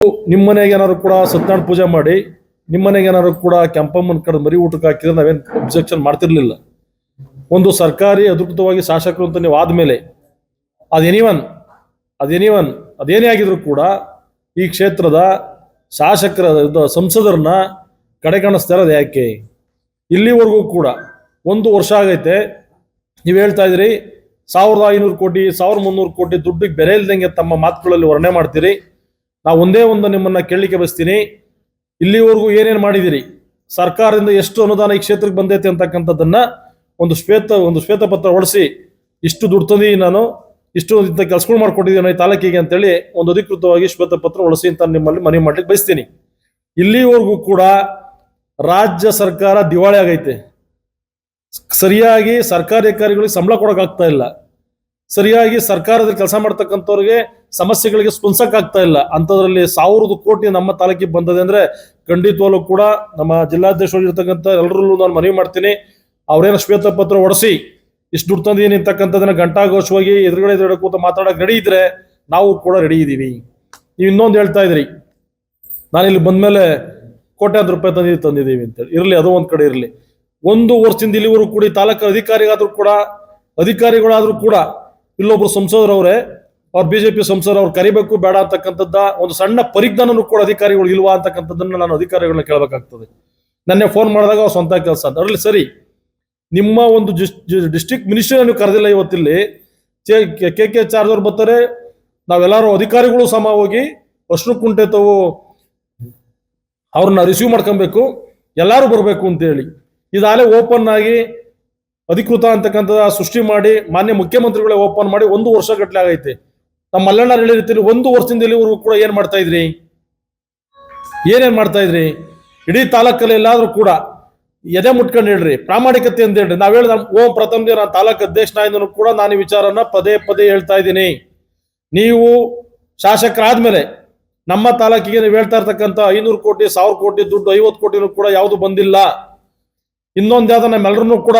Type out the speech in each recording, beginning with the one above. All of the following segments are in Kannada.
ನಿಮ್ಮನೆಗೆ ಏನಾದ್ರು ಕೂಡ ಸತ್ಯನಾರಾಯಣ ಪೂಜೆ ಮಾಡಿ ನಿಮ್ಮನೆಗೆ ಏನಾದ್ರು ಕೂಡ ಕೆಂಪಮ್ಮನ ಕಡೆ ಮರಿ ಊಟಕ್ಕೆ ಹಾಕಿದ್ರೆ ನಾವೇನು ಅಬ್ಜೆಕ್ಷನ್ ಮಾಡ್ತಿರ್ಲಿಲ್ಲ. ಒಂದು ಸರ್ಕಾರಿ ಅಧಿಕೃತವಾಗಿ ಶಾಸಕರು ಅಂತ ನೀವು ಆದ್ಮೇಲೆ ಅದೇನೇ ಆಗಿದ್ರು ಕೂಡ ಈ ಕ್ಷೇತ್ರದ ಶಾಸಕರ ಸಂಸದರನ್ನ ಕಡೆಗಣಿಸ್ತಾ ಇರೋದು ಯಾಕೆ? ಇಲ್ಲಿವರೆಗೂ ಕೂಡ 1 ವರ್ಷ ಆಗೈತೆ. ನೀವು ಹೇಳ್ತಾ ಇದ್ರಿ 1500 ಕೋಟಿ 1300 ಕೋಟಿ ದುಡ್ಡಿಗೆ ಬೆಲೆ ಇಲ್ದಂಗೆ ತಮ್ಮ ಮಾತುಗಳಲ್ಲಿ ವರ್ಣನೆ ಮಾಡ್ತೀರಿ. ನಾವು ಒಂದೇ ಒಂದು ನಿಮ್ಮನ್ನ ಕೇಳಲಿಕ್ಕೆ ಬಯಸ್ತೀನಿ, ಇಲ್ಲಿವರೆಗೂ ಏನೇನು ಮಾಡಿದಿರಿ, ಸರ್ಕಾರದಿಂದ ಎಷ್ಟು ಅನುದಾನ ಈ ಕ್ಷೇತ್ರಕ್ಕೆ ಬಂದೈತೆ ಅಂತಕ್ಕಂಥದ್ದನ್ನ ಒಂದು ಶ್ವೇತಪತ್ರ ಹೊಡಿಸಿ ಇಷ್ಟು ದುಡ್ಡು ತಂದಿ ನಾನು ಇಷ್ಟು ಇಂಥ ಕೆಲಸಗಳು ಮಾಡ್ಕೊಟ್ಟಿದ್ದೀನಿ ಈ ತಾಲೂಕಿಗೆ ಅಂತೇಳಿ ಒಂದು ಅಧಿಕೃತವಾಗಿ ಶ್ವೇತಪತ್ರ ಹೊಡಿಸಿ ಅಂತ ನಿಮ್ಮಲ್ಲಿ ಮನವಿ ಮಾಡ್ಲಿಕ್ಕೆ ಬಯಸ್ತೀನಿ. ಇಲ್ಲಿವರೆಗೂ ಕೂಡ ರಾಜ್ಯ ಸರ್ಕಾರ ದಿವಾಳಿ ಆಗೈತೆ. ಸರಿಯಾಗಿ ಸರ್ಕಾರಿ ಅಧಿಕಾರಿಗಳಿಗೆ ಸಂಬಳ ಕೊಡೋಕ್ಕಾಗ್ತಾ ಇಲ್ಲ. ಸರಿಯಾಗಿ ಸರ್ಕಾರದಲ್ಲಿ ಕೆಲಸ ಮಾಡ್ತಕ್ಕಂಥವ್ರಿಗೆ ಸಮಸ್ಯೆಗಳಿಗೆ ಸ್ಪಂದಿಸಕ್ಕಾಗ್ತಾ ಇಲ್ಲ. ಅಂಥದ್ರಲ್ಲಿ 1000 ಕೋಟಿ ನಮ್ಮ ತಾಲೂಕಿಗೆ ಬಂದದೆ ಅಂದ್ರೆ ಖಂಡಿತವಾಗ್ಲೂ ಕೂಡ ನಮ್ಮ ಜಿಲ್ಲಾಧ್ಯಕ್ಷರು ಇರ್ತಕ್ಕಂಥ ಎಲ್ಲರಲ್ಲೂ ನಾನು ಮನವಿ ಮಾಡ್ತೀನಿ, ಅವ್ರೇನು ಶ್ವೇತಪತ್ರ ಹೊಡಿಸಿ ಇಷ್ಟು ದುಡ್ಡು ತಂದೀನಿ ಅಂತಕ್ಕಂಥದನ್ನ ಗಂಟಾಘೋಷವಾಗಿ ಎದುರುಗಡೆ ಕೂತ ಮಾತಾಡೋಕೆ ರೆಡಿ ಇದ್ರೆ ನಾವು ಕೂಡ ರೆಡಿ ಇದ್ದೀವಿ. ನೀವು ಇನ್ನೊಂದು ಹೇಳ್ತಾ ಇದ್ರಿ, ನಾನಿಲ್ಲಿ ಬಂದ್ಮೇಲೆ ಕೋಟ್ಯಾಂತರ ರೂಪಾಯಿ ತಂದಿದ್ದೀವಿ ಅಂತೇಳಿ. ಇರಲಿ, ಅದು ಒಂದ್ ಕಡೆ ಇರಲಿ. 1 ವರ್ಷದಿಂದ ಇಲ್ಲಿವರೆಗೂ ಕೂಡ ತಾಲೂಕು ಅಧಿಕಾರಿಗಳಾದ್ರೂ ಕೂಡ ಇಲ್ಲೊಬ್ರು ಸಂಸದರವ್ರೆ, ಅವ್ರು ಬಿಜೆಪಿ ಸಂಸದರು ಅವ್ರು ಕರಿಬೇಕು ಬೇಡ ಅಂತಕ್ಕಂಥದ್ದ ಒಂದು ಸಣ್ಣ ಪರಿಜ್ಞಾನನೂ ಕೂಡ ಅಧಿಕಾರಿಗಳು ಇಲ್ವಾ ಅಂತಕ್ಕಂಥದ್ದನ್ನ ನಾನು ಅಧಿಕಾರಿಗಳನ್ನ ಕೇಳಬೇಕಾಗ್ತದೆ. ನನ್ನೇ ಫೋನ್ ಮಾಡಿದಾಗ ಅವ್ರು ಸ್ವಂತ ಕೆಲಸ ಅಂತ ಅದ್ರಲ್ಲಿ ಸರಿ. ನಿಮ್ಮ ಒಂದು ಡಿಸ್ಟ್ರಿಕ್ಟ್ ಮಿನಿಸ್ಟರ್ ನೀವು ಕರೆದಿಲ್ಲ. ಇವತ್ತಿಲ್ಲಿ ಕೆ ಚಾರ್ಜ್ ಅವ್ರು ಬರ್ತಾರೆ, ನಾವೆಲ್ಲರೂ ಅಧಿಕಾರಿಗಳು ಸಮ ಹೋಗಿ ಕುಂಟೆ ತಾವು ಅವ್ರನ್ನ ರಿಸೀವ್ ಮಾಡ್ಕೊಬೇಕು, ಎಲ್ಲರೂ ಬರಬೇಕು ಅಂತೇಳಿ ಇದಾಗಲೇ ಓಪನ್ ಆಗಿ ಅಧಿಕೃತ ಅಂತಕ್ಕಂಥ ಸೃಷ್ಟಿ ಮಾಡಿ ಮಾನ್ಯ ಮುಖ್ಯಮಂತ್ರಿಗಳೇ ಓಪನ್ ಮಾಡಿ 1 ವರ್ಷ ಗಟ್ಟಲೆ ಆಗೈತೆ. ನಮ್ಮ ಮಲ್ಲಣ್ಣ ಹೇಳಿರ್ತೀರಿ 1 ವರ್ಷದಿಂದ ಇಲ್ಲಿವರೆಗೂ ಕೂಡ ಏನ್ ಮಾಡ್ತಾ ಇದ್ರಿ, ಏನೇನ್ ಮಾಡ್ತಾ ಇದ್ರಿ? ಇಡೀ ತಾಲೂಕಲ್ಲಿ ಎಲ್ಲಾದ್ರೂ ಕೂಡ ಎದೆ ಮುಟ್ಕೊಂಡು ಹೇಳ್ರಿ, ಪ್ರಾಮಾಣಿಕತೆ ಅಂತ ಹೇಳ್ರಿ. ನಾವ್ ಹೇಳಿದ ಪ್ರಥಮ ದಿನ ನಾನು ತಾಲೂಕು ಅಧ್ಯಕ್ಷನಾಗಿದ್ದನು ಕೂಡ ನಾನು ಈ ವಿಚಾರನ ಪದೇ ಹೇಳ್ತಾ ಇದ್ದೀನಿ. ನೀವು ಶಾಸಕರಾದ್ಮೇಲೆ ನಮ್ಮ ತಾಲೂಕಿಗೆ ನೀವು ಹೇಳ್ತಾ ಇರ್ತಕ್ಕಂಥ 500 ಕೋಟಿ 1000 ಕೋಟಿ ದುಡ್ಡು 50 ಕೋಟಿನೂ ಕೂಡ ಯಾವುದು ಬಂದಿಲ್ಲ. ಇನ್ನೊಂದು ಯಾವ್ದು ನಮ್ಮೆಲ್ಲರನ್ನೂ ಕೂಡ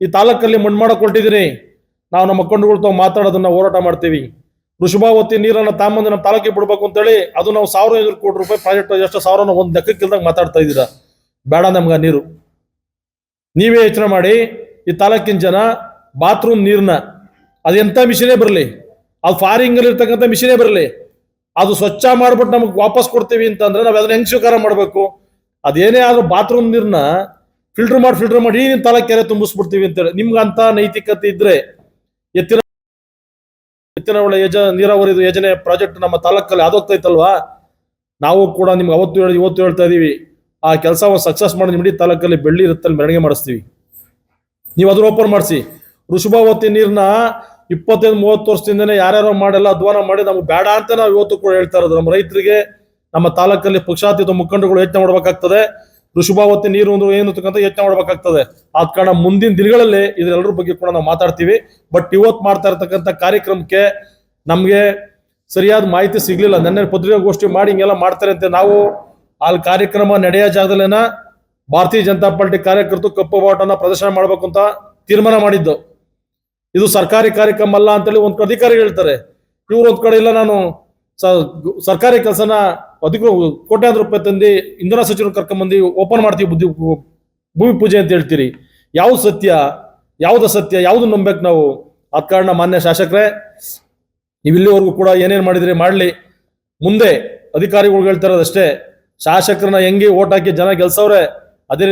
ಈ ತಾಲೂಕಲ್ಲಿ ಮಣ್ಣು ಮಾಡಕ್ ಹೊರಟಿದ್ದೀನಿ. ನಾವು ನಮ್ಮ ಮುಖಂಡಗಳು ಮಾತಾಡೋದನ್ನ ಹೋರಾಟ ಮಾಡ್ತೀವಿ. ವೃಷಭಾವತಿ ನೀರನ್ನ ತಾಂಬಂದು ನಮ್ಮ ತಾಲೂಕಿಗೆ ಬಿಡ್ಬೇಕು ಅಂತೇಳಿ ಅದು ನಾವು 1500 ಕೋಟಿ ರೂಪಾಯಿ ಪ್ರಾಜೆಕ್ಟ್ ಎಷ್ಟು 1000 ಒಂದು ಲೆಕ್ಕಕ್ಕಿಲ್ದಾಗ ಮಾತಾಡ್ತಾ ಇದ್ದೀರಾ. ಬೇಡ ನಮ್ಗ ನೀರು. ನೀವೇ ಯೋಚನೆ ಮಾಡಿ, ಈ ತಾಲೂಕಿನ ಜನ ಬಾತ್ರೂಮ್ ನೀರ್ನ ಅದೆಂತ ಮಿಷಿನೇ ಬರಲಿ, ಅದು ಫಾರಿಂಗ್ ಅಲ್ಲಿ ಇರ್ತಕ್ಕಂಥ ಮಿಷಿನೇ ಬರಲಿ, ಅದು ಸ್ವಚ್ಛ ಮಾಡ್ಬಿಟ್ಟು ನಮಗೆ ವಾಪಸ್ ಕೊಡ್ತೀವಿ ಅಂತಂದ್ರೆ ನಾವ್ ಅದನ್ನ ಹೆಂಗ್ ಸ್ವೀಕಾರ ಮಾಡ್ಬೇಕು? ಅದೇನೇ ಆದ್ರೂ ಬಾತ್ರೂಮ್ ನೀರ್ನ ಫಿಲ್ಟರ್ ಮಾಡಿ ಈ ತಾಲೂಕು ಕೆರೆ ತುಂಬಿಸ್ಬಿಡ್ತೀವಿ ಅಂತೇಳಿ ನಿಮ್ಗೆ ಅಂತ ನೈತಿಕತೆ ಇದ್ರೆ ಎತ್ತಿನ ಒಳ್ಳೆ ನೀರಾವರಿ ಯೋಜನೆ ಪ್ರಾಜೆಕ್ಟ್ ನಮ್ಮ ತಾಲೂಕಲ್ಲಿ ಆದೋಗ್ತೈತಲ್ವಾ? ನಾವು ಕೂಡ ನಿಮ್ಗೆ ಇವತ್ತು ಹೇಳ್ತಾ ಇದೀವಿ, ಆ ಕೆಲಸ ಸಕ್ಸಸ್ ಮಾಡಿ ಇಡೀ ತಾಲೂಕಲ್ಲಿ ಬೆಳ್ಳಿ ಇರುತ್ತಲ್ಲಿ ಮೆರವಣಿಗೆ ಮಾಡಿಸ್ತೀವಿ. ನೀವು ಅದ್ರ ಓಪನ್ ಮಾಡಿಸಿ. ವೃಷಭಾವತಿ ನೀರ್ನ 25-30 ವರ್ಷದಿಂದನೇ ಯಾರ್ಯಾರೋ ಮಾಡೆಲ್ಲ ಅಧ್ವಾನ ಮಾಡಿ ನಮ್ಗೆ ಬೇಡ ಅಂತ ನಾವು ಇವತ್ತು ಕೂಡ ಹೇಳ್ತಾ ಇರೋದು. ನಮ್ಮ ರೈತರಿಗೆ ನಮ್ಮ ತಾಲೂಕಲ್ಲಿ ಪಕ್ಷಾತೀತ ಮುಖಂಡಗಳು ಯೋಚನೆ ಮಾಡ್ಬೇಕಾಗ್ತದೆ. ವೃಷಭಾವತಿ ನೀರು ಏನಂತ ಯೋಚನೆ ಮಾಡ್ಬೇಕಾಗ್ತದೆ. ಆದ ಕಾರಣ ಮುಂದಿನ ದಿನಗಳಲ್ಲಿ ಇದೆಲ್ಲರ ಬಗ್ಗೆ ಕೂಡ ನಾವು ಮಾತಾಡ್ತೀವಿ. ಬಟ್ ಇವತ್ತು ಮಾಡ್ತಾ ಇರ್ತಕ್ಕಂಥ ಕಾರ್ಯಕ್ರಮಕ್ಕೆ ನಮ್ಗೆ ಸರಿಯಾದ ಮಾಹಿತಿ ಸಿಗ್ಲಿಲ್ಲ. ನೆನ್ನೆ ಪತ್ರಿಕಾಗೋಷ್ಠಿ ಮಾಡಿ ಹಿಂಗೆಲ್ಲ ಮಾಡ್ತಾರೆ ಅಂತ ನಾವು ಅಲ್ಲಿ ಕಾರ್ಯಕ್ರಮ ನಡೆಯೋ ಜಾಗದಲ್ಲೇನ ಭಾರತೀಯ ಜನತಾ ಪಾರ್ಟಿ ಕಾರ್ಯಕರ್ತರು ಕಪ್ಪು ಬಾವುಟನ ಪ್ರದರ್ಶನ ಮಾಡ್ಬೇಕು ಅಂತ ತೀರ್ಮಾನ ಮಾಡಿದ್ದು. ಇದು ಸರ್ಕಾರಿ ಕಾರ್ಯಕ್ರಮ ಅಲ್ಲ ಅಂತೇಳಿ ಒಂದ್ ಅಧಿಕಾರಿಗಳು ಹೇಳ್ತಾರೆ. ಇವ್ರು ಒಂದ್ ಕಡೆ ಇಲ್ಲ, ನಾನು ಸರ್ಕಾರಿ ಕೆಲಸನ ಕೋಟ್ಯಾಂತರ ರೂಪಾಯಿ ತಂದು ಇಂಧನ ಸಚಿವರು ಕರ್ಕೊಂಡ್ಬಂದು ಓಪನ್ ಮಾಡ್ತೀವಿ ಭೂಮಿ ಪೂಜೆ ಅಂತ ಹೇಳ್ತೀರಿ. ಯಾವ್ದು ಸತ್ಯ, ಯಾವ್ದು ಅಸತ್ಯ, ಯಾವ್ದು ನಂಬೇಕು ನಾವು? ಆದ ಕಾರಣ ಮಾನ್ಯ ಶಾಸಕರೇ, ನೀವು ಇಲ್ಲಿವರೆಗೂ ಕೂಡ ಏನೇನ್ ಮಾಡಿದ್ರಿ ಮಾಡ್ಲಿ. ಮುಂದೆ ಅಧಿಕಾರಿಗಳು ಹೇಳ್ತಾ ಇರೋದಷ್ಟೇ, ಶಾಸಕರನ್ನ ಹೆಂಗೆ ಓಟ್ ಹಾಕಿ ಜನ ಗೆಲ್ಸವ್ರೆ ಅದೇ